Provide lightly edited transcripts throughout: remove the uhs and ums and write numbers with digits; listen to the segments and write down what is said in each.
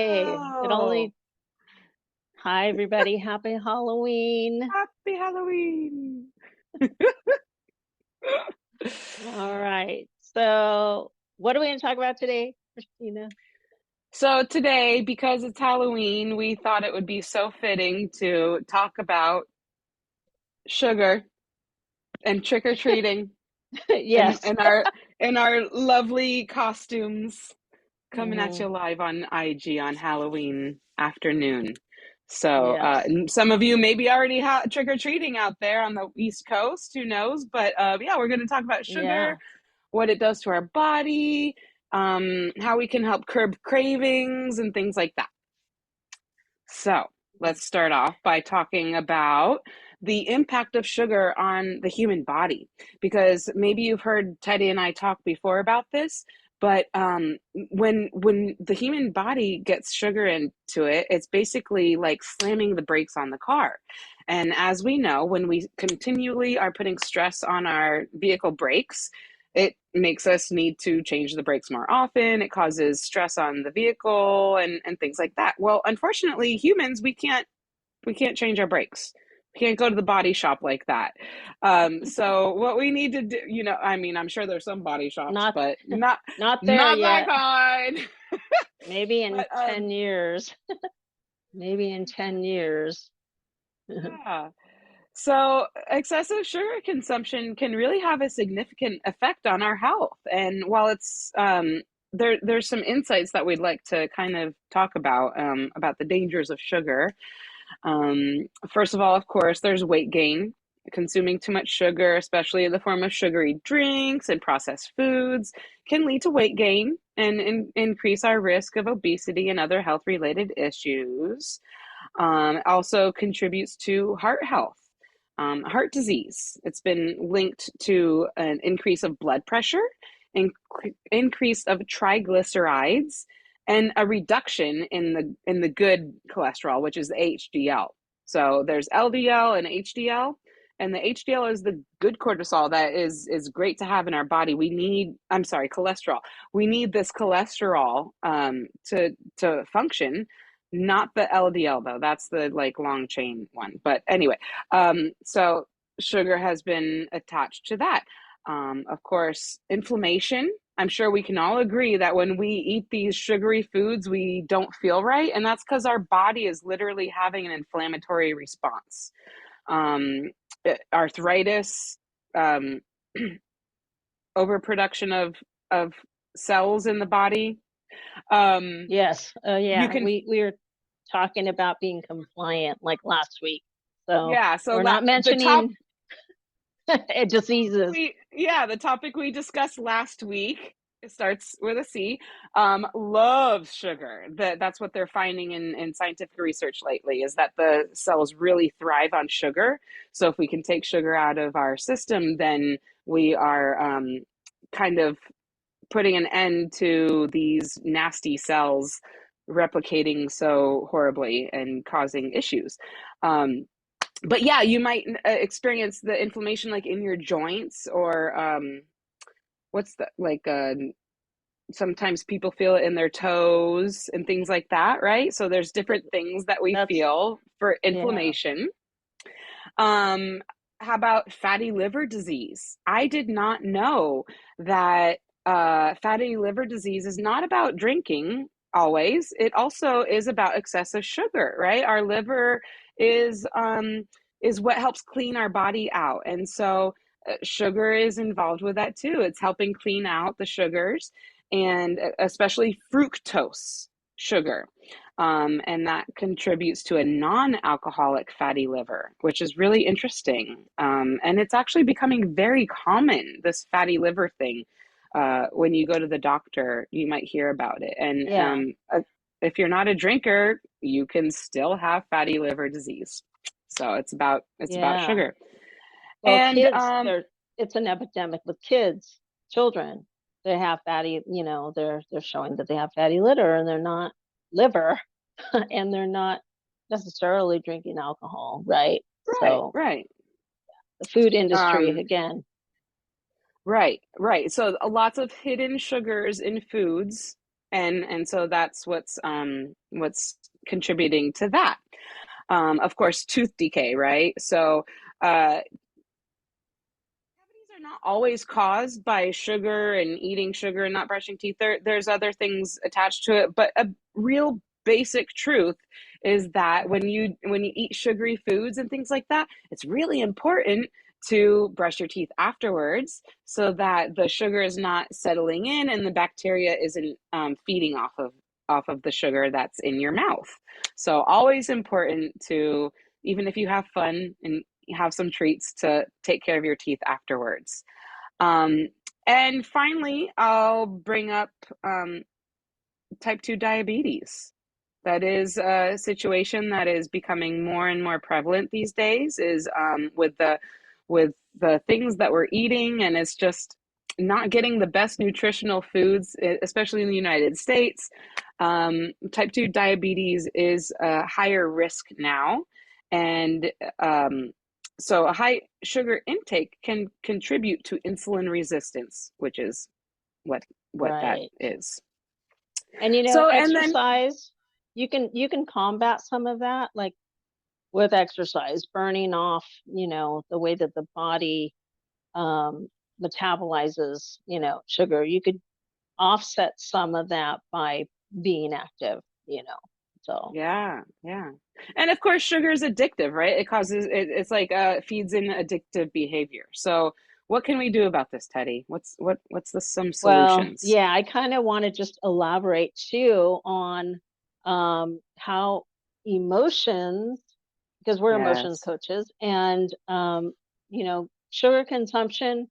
Hey, it Oh, only hi everybody, happy Halloween. happy Halloween. All right. So, what are we going to talk about today, Christina? So today, because it's Halloween, we thought it would be so fitting to talk about sugar and trick-or-treating and Yes. our lovely costumes coming at Hmm. you live on IG on Halloween afternoon. So Yes. and some of you maybe already trick-or-treating out there on the East Coast, who knows? But yeah, we're going to talk about sugar, Yeah. what it does to our body, how we can help curb cravings and things like that. So let's start off by talking about the impact of sugar on the human body, because maybe you've heard Teddy and I talk before about this. But when the human body gets sugar into it, it's basically like slamming the brakes on the car. And as we know, when we continually are putting stress on our vehicle brakes, it makes us need to change the brakes more often. It causes stress on the vehicle and things like that. Well, unfortunately, humans, we can't change our brakes. We can't go to the body shop like that. So what we need to do, I mean, I'm sure there's some body shops, Not but not not there not that yet. kind. Maybe in But 10 years. Maybe in 10 years. yeah. So, excessive sugar consumption can really have a significant effect on our health. And while it's there's some insights that we'd like to kind of talk about the dangers of sugar. First of all, of course, there's weight gain. Consuming too much sugar, especially in the form of sugary drinks and processed foods, can lead to weight gain and increase our risk of obesity and other health related issues. Also contributes to heart health, heart disease. It's been linked to an increase of blood pressure, increase of triglycerides, and a reduction in the good cholesterol, which is the HDL. So there's LDL and HDL, and the HDL is the good cortisol that is great to have in our body. We need, I'm sorry, cholesterol. We need this cholesterol to function, not the LDL though. That's the like long chain one. But anyway, so sugar has been attached to that. Of course, inflammation. I'm sure we can all agree that when we eat these sugary foods, we don't feel right. And that's because our body is literally having an inflammatory response. Um, Arthritis, um, overproduction of cells in the body. Um, Yes. you Yeah. can, We were talking about being compliant like last week. So, yeah. So we're not the top mentioning diseases. the topic we discussed last week, it starts with a C, loves sugar. That's what they're finding in scientific research lately, is that the cells really thrive on sugar. So if we can take sugar out of our system, then we are kind of putting an end to these nasty cells replicating so horribly and causing issues. But yeah, you might experience the inflammation like in your joints, or what's the like sometimes people feel it in their toes and things like that, right? So there's different things that we That's feel for yeah. inflammation. um how about fatty liver disease? I did not know that fatty liver disease is not about drinking always. It also is about excessive sugar, right? Our liver is um is what helps clean our body out. And so sugar is involved with that too. It's helping clean out the sugars, and especially fructose sugar. And that contributes to a non alcoholic fatty liver, which is really interesting. And it's actually becoming very common, this fatty liver thing. When you go to the doctor, you might hear about it. And Yeah. if you're not a drinker, you can still have fatty liver disease. So it's about Yeah. sugar. Well, And kids, it's an epidemic with kids, children. They have fatty, they're showing that they have fatty liver and they're not liver and they're not necessarily drinking alcohol, right? right, So right. the food industry Um, again. right, right. So lots of hidden sugars in foods. and so that's what's contributing to that. Of course, tooth decay, right? So cavities are not always caused by sugar and eating sugar and not brushing teeth. There's other things attached to it, but a real basic truth is that when you eat sugary foods and things like that, it's really important to brush your teeth afterwards so that the sugar is not settling in and the bacteria isn't feeding off of the sugar that's in your mouth. So always important to, even if you have fun and have some treats, to take care of your teeth afterwards. Um, and finally, I'll bring up type 2 diabetes. That is a situation that is becoming more and more prevalent these days, is with the things that we're eating, and it's just not getting the best nutritional foods, especially in the United States. Type 2 diabetes is a higher risk now, and so a high sugar intake can contribute to insulin resistance, which is what that Right. is. And So, and then, exercise, you can combat some of that, like with exercise, burning off, the way that the body um metabolizes, sugar. You could offset some of that by being active. So, yeah, yeah. And of course, sugar is addictive, right? It's like feeds in addictive behavior. So, what can we do about this, Teddy? What's the some well, solutions? yeah, I kind of want to just elaborate too on how emotions, because we're emotions Yes. coaches, and sugar consumption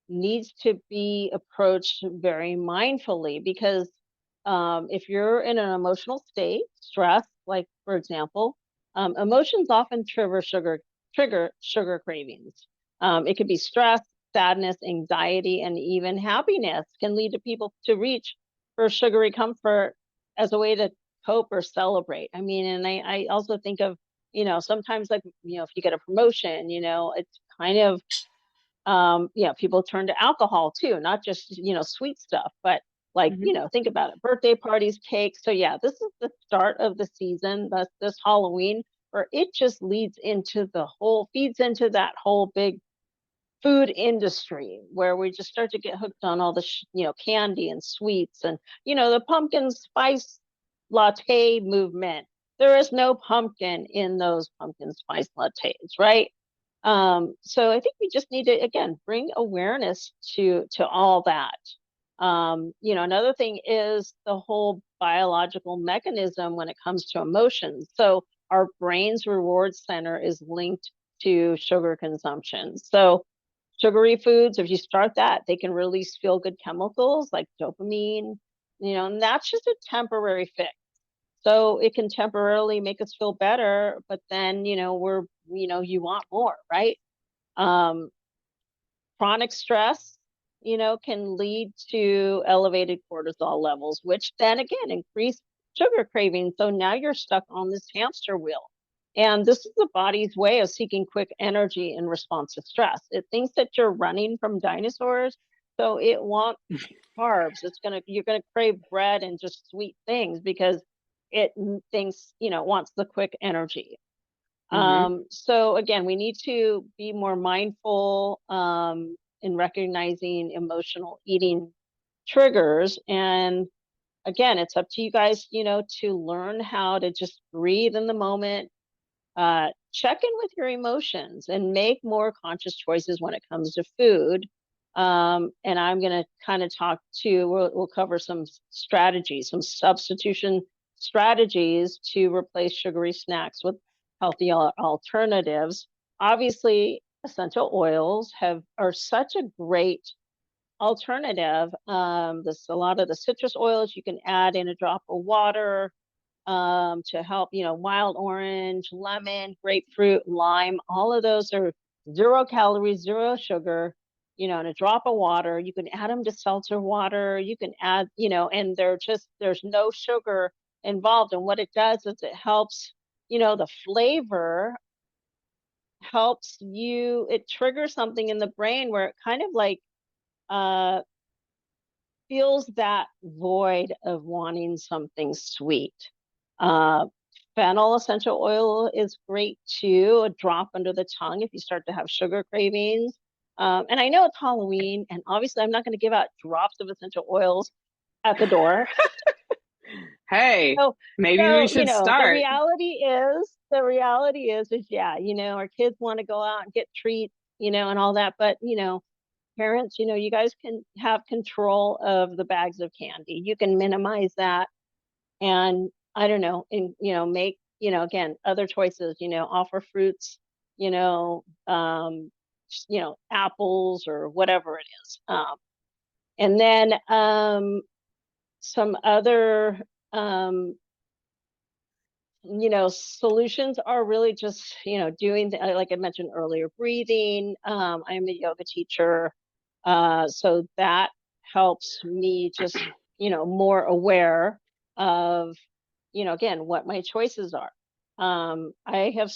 needs to be approached very mindfully, because if you're in an emotional state, stress, like for example, emotions often trigger sugar cravings. It could be stress, sadness, anxiety, and even happiness can lead to people to reach for sugary comfort as a way to cope or celebrate. I mean, and I also think of, sometimes, like, if you get a promotion, it's kind of people turn to alcohol too, not just, sweet stuff, but like, Hmm. think about it, birthday parties, cakes. So yeah, this is the start of the season, that's this Halloween, where it just feeds into that whole big food industry, where we just start to get hooked on all the candy and sweets, and the pumpkin spice latte movement. There is no pumpkin in those pumpkin spice lattes, right? So I think we just need to, again, bring awareness to all that. Another thing is the whole biological mechanism when it comes to emotions. So our brain's reward center is linked to sugar consumption. So sugary foods, if you start that, they can release feel good chemicals like dopamine, and that's just a temporary fix. So it can temporarily make us feel better, but then, you want more, right? Um, Chronic stress, can lead to elevated cortisol levels, which then again increase sugar cravings. So now you're stuck on this hamster wheel. And this is the body's way of seeking quick energy in response to stress. It thinks that you're running from dinosaurs, so it wants carbs. You're gonna crave bread and just sweet things because it thinks, wants the quick energy. Hmm. So again, we need to be more mindful in recognizing emotional eating triggers. And again, it's up to you guys, to learn how to just breathe in the moment, check in with your emotions, and make more conscious choices when it comes to food. And I'm going to kind of we'll cover some strategies, some substitution strategies to replace sugary snacks with healthy alternatives. Obviously, essential oils are such a great alternative. A lot of the citrus oils you can add in a drop of water to help, wild orange, lemon, grapefruit, lime. All of those are 0 calories, zero sugar, and a drop of water. You can add them to seltzer water. You can add, and there's no sugar involved. And what it does is it helps, the flavor it triggers something in the brain where it kind of like, uh, feels that void of wanting something sweet. Uh, Fennel essential oil is great too, a drop under the tongue if you start to have sugar cravings. And I know it's Halloween, and obviously I'm not going to give out drops of essential oils at the door. Hey, So, maybe we so should start. the reality is, yeah, our kids want to go out and get treats, and all that, but parents, you guys can have control of the bags of candy. You can minimize that, and I don't know, and make again other choices. Offer fruits, you know, um, apples or whatever it is, and then some other solutions are really just, doing like I mentioned earlier, breathing. I'm a yoga teacher, so that helps me just, more aware of, again, what my choices are. I have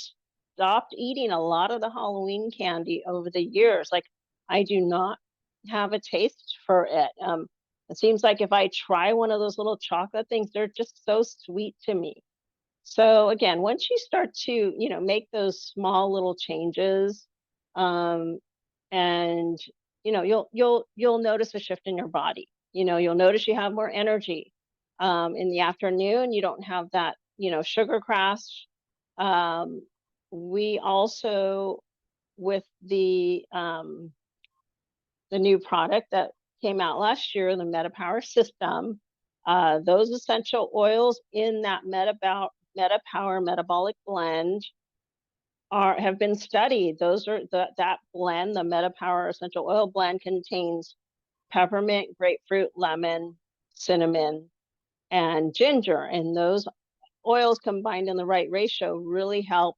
stopped eating a lot of the Halloween candy over the years. Like, I do not have a taste for it. It seems like if I try one of those little chocolate things, they're just so sweet to me. So again, once you start to, make those small little changes, um, and you'll notice a shift in your body. You'll notice you have more energy in the afternoon. You don't have that, sugar crash. Um, we also, with the new product that came out last year, the MetaPower system, those essential oils in that MetaPower metabolic blend have been studied. Those are that blend, the MetaPower essential oil blend contains peppermint, grapefruit, lemon, cinnamon, and ginger. And those oils combined in the right ratio really help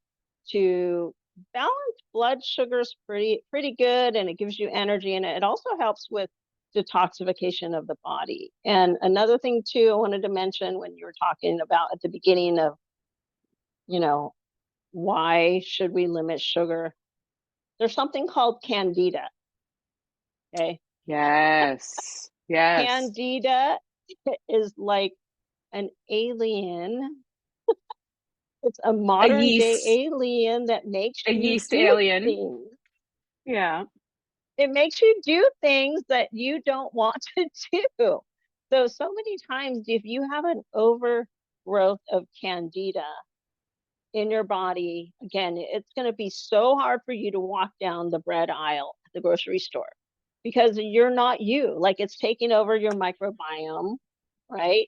to balance blood sugars pretty good, and it gives you energy, and it also helps with detoxification of the body. And another thing too I wanted to mention, when you were talking about at the beginning of, you know why should we limit sugar, there's something called candida. Okay, Yes. Yes. candida is like an alien. It's a A modern day yeast, a that makes a you yeast do alien. things. Yeah. It makes you do things that you don't want to do. So many times, if you have an overgrowth of candida in your body, again, it's going to be so hard for you to walk down the bread aisle at the grocery store because you're not you. Like, it's taking over your microbiome, right?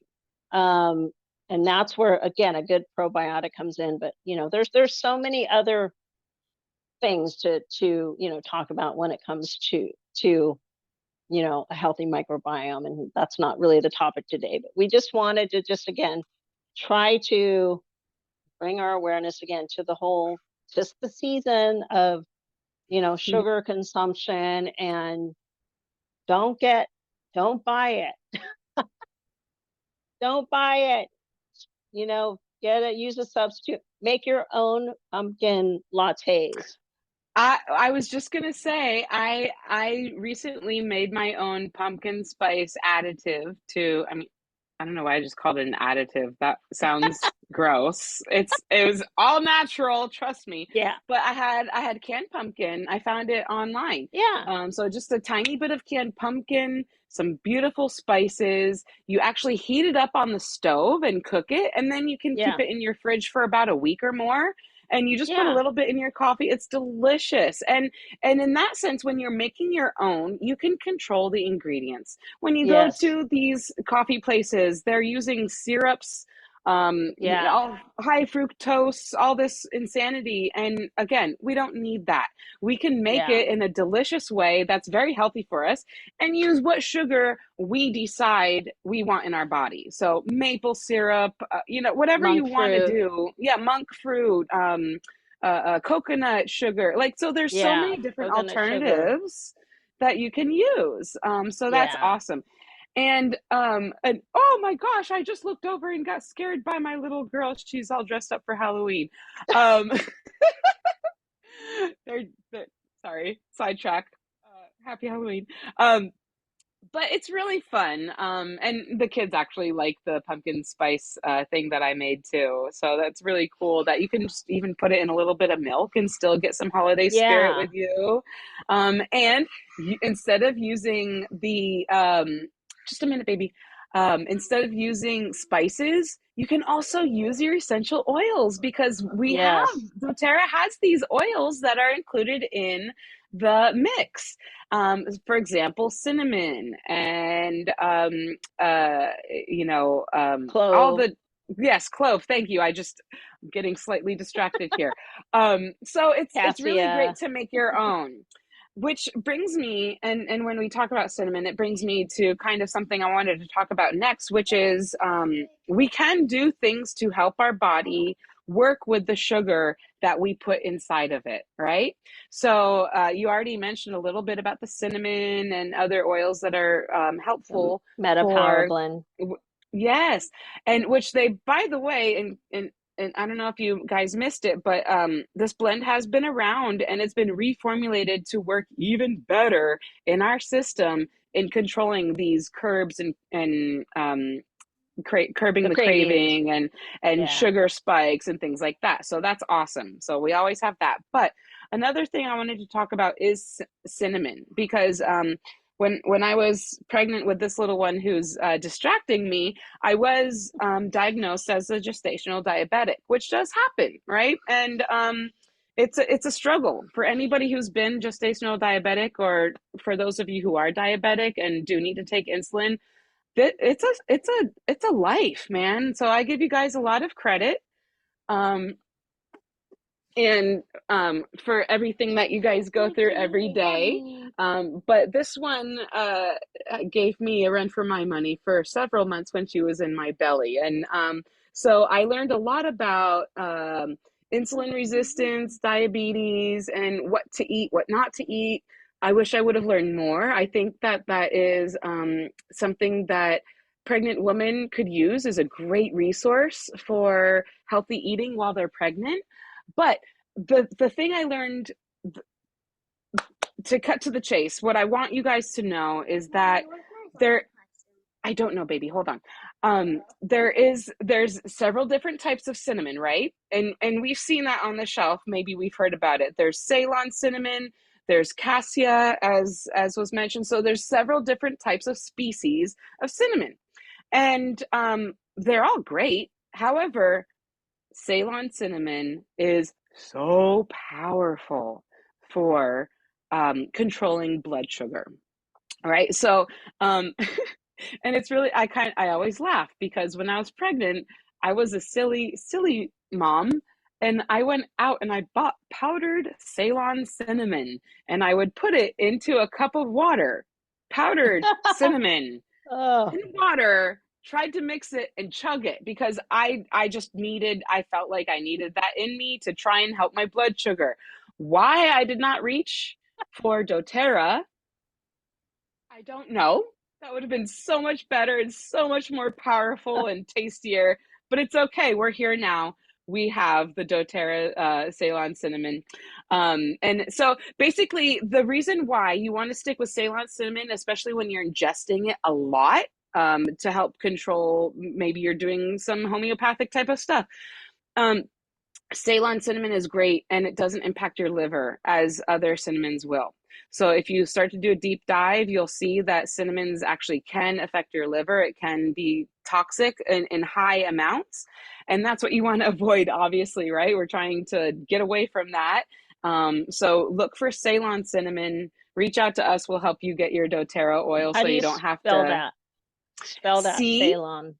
Um, and that's where, again, a good probiotic comes in. But there's so many other things to talk about when it comes to a healthy microbiome, and that's not really the topic today, but we just wanted to just again try to bring our awareness again to the whole, just the season of sugar consumption, and don't get don't buy it, don't buy it, get it, use a substitute, make your own pumpkin lattes. I was just gonna say I recently made my own pumpkin spice additive to, I mean, I don't know why I just called it an additive. That sounds gross. It was all natural, trust me. Yeah, But I had canned pumpkin. I found it online. yeah, So just a tiny bit of canned pumpkin, some beautiful spices. You actually heat it up on the stove and cook it, and then you can keep yeah, it in your fridge for about a week or more. And you just put a yeah, little bit in your coffee. It's delicious. And in that sense, when you're making your own, you can control the ingredients. When you go yes, to these coffee places, they're using syrups, yeah, all high fructose, all this insanity. And again, we don't need that. We can make yeah, it in a delicious way that's very healthy for us and use what sugar we decide we want in our body. So maple syrup, whatever you monk want to fruit. do. Yeah, monk fruit, coconut sugar. Like, so there's so Yeah, many different coconut sugar. alternatives that you can use. So that's Yeah. awesome. And oh my gosh, I just looked over and got scared by my little girl. She's all dressed up for Halloween. Um, they're, they're sorry, sidetrack. Happy Halloween. Um, but it's really fun. And the kids actually like the pumpkin spice thing that I made too. So that's really cool that you can just even put it in a little bit of milk and still get some holiday spirit Yeah, with you. And instead of using just a minute, baby. Instead of using spices, you can also use your essential oils because yes, doTERRA has these oils that are included in the mix. For example, cinnamon and all clove, the yes, clove. Thank you. I'm getting slightly distracted here. So it's really great cassia, to make your own. Which brings me, and when we talk about cinnamon, it brings me to kind of something I wanted to talk about next, which is we can do things to help our body work with the sugar that we put inside of it, right? So you already mentioned a little bit about the cinnamon and other oils that are the helpful meta power for, blend. yes, and which they, by the way, and I don't know if you guys missed it, but this blend has been around and it's been reformulated to work even better in our system in controlling these curbs and curbing The the cravings. craving and Yeah. sugar spikes and things like that. So that's awesome. So we always have that. But another thing I wanted to talk about is cinnamon because when I was pregnant with this little one who's distracting me, I was diagnosed as a gestational diabetic, which does happen, right? And it's a struggle for anybody who's been gestational diabetic, or for those of you who are diabetic and do need to take insulin. It's a life, man. So I give you guys a lot of credit. Um, and for everything that you guys go through every day. But this one gave me a run for my money for several months when she was in my belly. And so I learned a lot about insulin resistance, diabetes, and what to eat, what not to eat. I wish I would have learned more. I think that that is something that pregnant women could use as a great resource for healthy eating while they're pregnant. But the thing I learned, to cut to the chase, what I want you guys to know is that there I don't know, baby. Hold on. There's several different types of cinnamon, right? And we've seen that on the shelf. Maybe we've heard about it. There's Ceylon cinnamon. There's cassia, as was mentioned. So there's several different types of species of cinnamon, and they're all great. However, Ceylon cinnamon is so powerful for controlling blood sugar. All right. So, and it's really, I always laugh because when I was pregnant, I was a silly mom. And I went out and I bought powdered Ceylon cinnamon and I would put it into a cup of water, powdered cinnamon Oh, in water, tried to mix it and chug it because I felt like I needed that in me to try and help my blood sugar. Why I did not reach for doTERRA, I don't know. That would have been so much better and so much more powerful and tastier, but it's okay. We're here now. We have the doTERRA Ceylon cinnamon. And so basically, the reason why you want to stick with Ceylon cinnamon, especially when you're ingesting it a lot, to help control, maybe you're doing some homeopathic type of stuff. Um, Ceylon cinnamon is great and it doesn't impact your liver as other cinnamons will. So if you start to do a deep dive, you'll see that cinnamons actually can affect your liver. It can be toxic in high amounts. And that's what you want to avoid, obviously, right? We're trying to get away from that. So look for Ceylon cinnamon. Reach out to us. We'll help you get your doTERRA oil how so do you you don't have spell to. that? Spell that C Ceylon.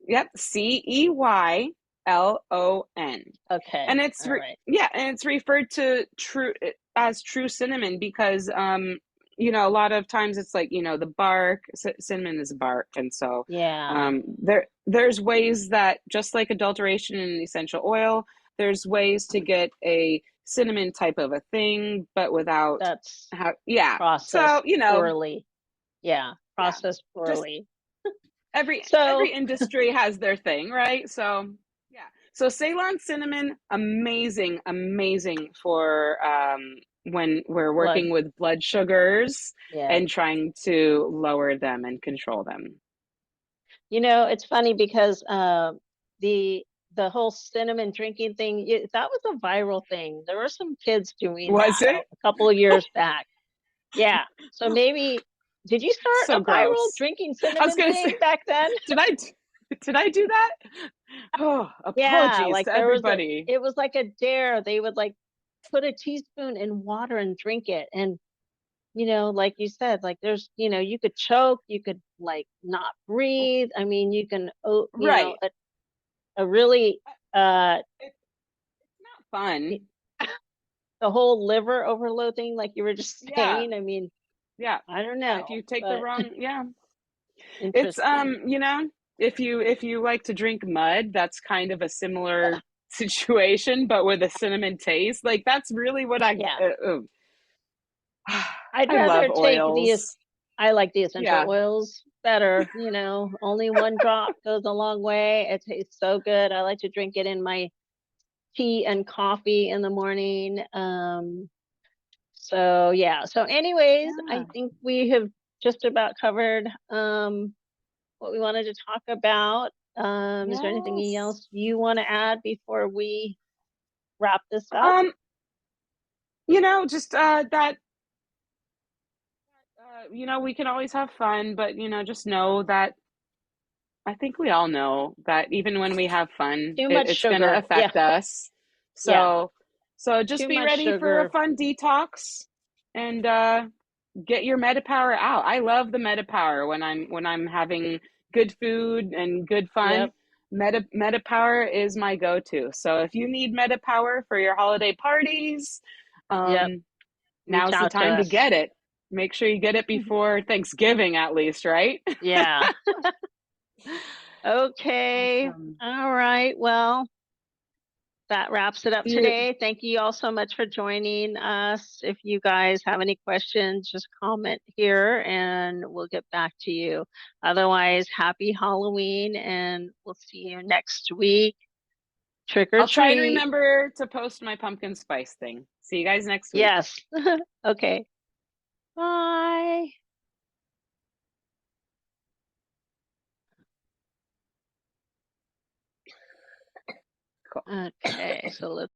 Yep, Ceylon. Okay. And All right. yeah, and it's referred to true as true cinnamon because a lot of times it's like, the bark, cinnamon is bark, and so Yeah, there's ways that, just like adulteration in essential oil, there's ways to get a cinnamon type of a thing, but without that's how, yeah. processed So, poorly. Yeah, yeah, processed just poorly. every So, industry has their thing, right? So yeah. So Ceylon cinnamon, amazing, amazing for when we're Blood. working with blood sugars Yeah. and trying to lower them and control them. It's funny because the the whole cinnamon drinking thing, that was a viral thing. There were some kids doing Was that it? a couple of years back. Yeah. So maybe did you start So a viral gross. drinking I was cinnamon gonna say, thing back then? did I did I do that? Oh, Yeah, apologies like to there was everybody. it was like a dare. They would like put a teaspoon in water and drink it. And like you said, like you could choke, you could like not breathe. I mean, you can, Right. a really, uh, It's not fun. the whole liver overload thing, like you were just Yeah. saying. I mean, Yeah. I don't Yeah. If know, you take the but wrong, yeah. It's interesting. if you like to drink mud, that's kind of a similar situation, but with a cinnamon taste. Like that's really what Yeah, I'd I rather love take oils. I like the essential Yeah. oils better. Only one drop goes a long way. It tastes so good. I like to drink it in my tea and coffee in the morning. So yeah. So anyways, I Yeah. think we have just about covered what we wanted to talk about. Is there anything Yes. else you want to add before we wrap this up? Um, just that we can always have fun, but just know that I think we all know that even when we have fun, Too much it's going to sugar. Yeah, affect us. yeah. So just Too be much ready for a sugar. fun detox and get your MetaPower out. I love the MetaPower when I'm having good food and good fun. Yep, MetaPower is my go-to. So if you need MetaPower for your holiday parties, yep. um, Reach now's the out to time to us. get it. Make sure you get it before Thanksgiving at least, right? Yeah. Okay. Awesome. All right. Well, that wraps it up Do you today. Thank you all so much for joining us. If you guys have any questions, just comment here and we'll get back to you. Otherwise, happy Halloween and we'll see you next week. Trick or I'll try and treat. remember to post my pumpkin spice thing. See you guys next week. Yes. Okay. Bye. Cool. Okay. So let's